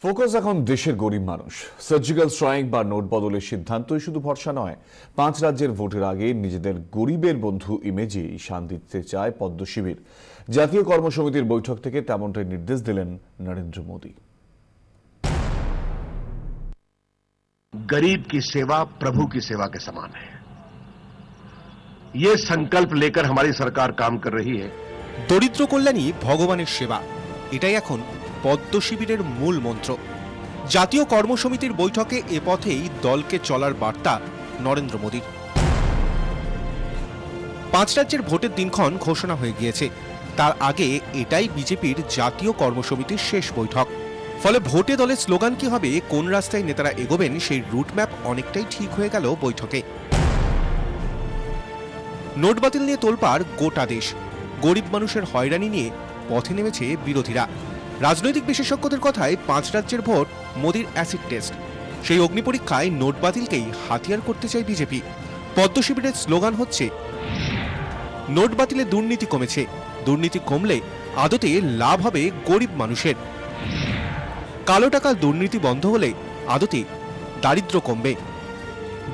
Focus এখন দেশের গরিব মানুষ। সার্জিক্যাল স্ট্রাইক বা নোট বদলের সিদ্ধান্তই শুধু ভরসা নয়, 5 রাজ্যের ভোটের আগে নিজেদের গরিবের বন্ধু ইমেজে শান দিতে চায় পদ্ম শিবির। জাতীয় কর্মসমিতির বৈঠক থেকে তেমনটাই নির্দেশ দিলেন নরেন্দ্র মোদী। गरीब की सेवा प्रभु की सेवा के समान है। ये संकल्प लेकर हमारी सरकार काम कर रही है। দরিদ্র কল্যাণী ভগবানের সেবা, এটাই এখন পদ্ম শিবিরের মূল মন্ত্র। জাতীয় কর্মসমিতির বৈঠকে এ পথেই দলকে চলার বার্তা নরেন্দ্র মোদীর। 5 রাজ্যের ভোটের দিনক্ষণ ঘোষণা হয়ে গিয়েছে। তার আগে এটাই বিজেপির জাতীয় কর্মসমিতির শেষ বৈঠক। ফলে ভোটে দলের স্লোগান কি হবে, কোন রাস্তায় নেতারা এগোবেন, সেই রুটম্যাপ অনেকটাই ঠিক হয়ে গেল বৈঠকে। নোট বাতিল নিয়ে তোলপাড় গোটা দেশ। গরিব মানুষের হয়রানি নিয়ে পথে নেমেছে বিরোধীরা। রাজনৈতিক বিশেষজ্ঞদের কথায় 5 রাজ্যের ভোট মোদীর অ্যাসিড টেস্ট। সেই অগ্নিপরীক্ষায় নোট বাতিলকেই হাতিয়ার করতে চায় বিজেপি। পদ্ম শিবিরের স্লোগান হচ্ছে, নোট বাতিলে দুর্নীতি কমেছে, দুর্নীতি কমলে আদতে লাভ হবে গরিব মানুষের। কালো টাকার দুর্নীতি বন্ধ হলে আদতে দারিদ্র্য কমবে।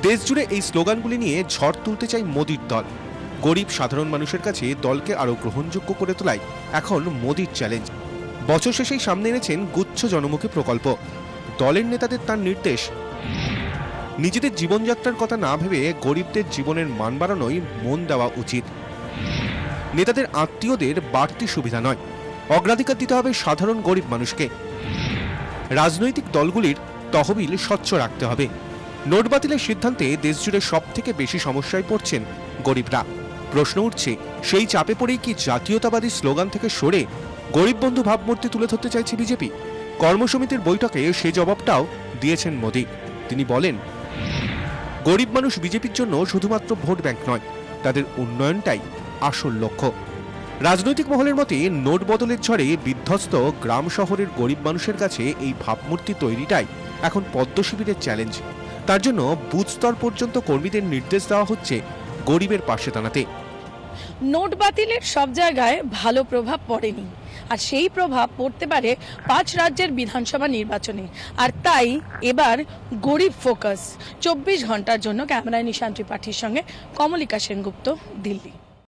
দেশ জুড়ে এই স্লোগানগুলি নিয়ে ঝড় তুলতে চায় মোদীর দল। গরিব সাধারণ মানুষের কাছে দলকে আরো গ্রহণযোগ্য করে তোলাই এখন মোদীর চ্যালেঞ্জ। বছর শেষেই সামনে এনেছেন গুচ্ছ জনমুখী প্রকল্প। দলের নেতাদের তার নির্দেশ, নিজেদের জীবনযাত্রার কথা না ভেবে গরিবদের জীবনের মান বাড়ানোই মন দেওয়া উচিত। নেতাদের আত্মীয়দের বাড়তি সুবিধা নয়, অগ্রাধিকার দিতে হবে সাধারণ গরিব মানুষকে। রাজনৈতিক দলগুলির তহবিল স্বচ্ছ রাখতে হবে। নোট বাতিলের সিদ্ধান্তে দেশজুড়ে সব থেকে বেশি সমস্যায় পড়ছেন গরিবরা। প্রশ্ন উঠছে, সেই চাপে পড়েই কি জাতীয়তাবাদী স্লোগান থেকে সরে গরিব বন্ধু ভাবমূর্তি তুলে ধরতে চাইছে বিজেপি? কর্মসমিতির বৈঠকে সে জবাবটাও দিয়েছেন মোদী। তিনি বলেন, গরিব মানুষ বিজেপির জন্য শুধুমাত্র ভোট ব্যাংক নয়, তাদের উন্নয়নটাই আসল লক্ষ্য। রাজনৈতিক মহলের মতে নোট বদলের ঝড়ে বিধ্বস্ত গ্রাম শহরের গরিব মানুষের কাছে এই ভাবমূর্তি তৈরিটাই এখন পদ্ম শিবিরের চ্যালেঞ্জ। তার জন্য বুথ স্তর পর্যন্ত কর্মীদের নির্দেশ দেওয়া হচ্ছে গরিবের পাশে দাঁড়াতে। নোট বাতিলের সব জায়গায় ভালো প্রভাব পড়েনি, আর সেই প্রভাব পড়তে পারে 5 রাজ্যের বিধানসভা নির্বাচনে। আর তাই এবার গরিব ফোকাস। 24 ঘন্টার জন্য ক্যামেরায় নিশান ত্রিপাঠীর সঙ্গে কমলিকা সেনগুপ্ত, দিল্লি।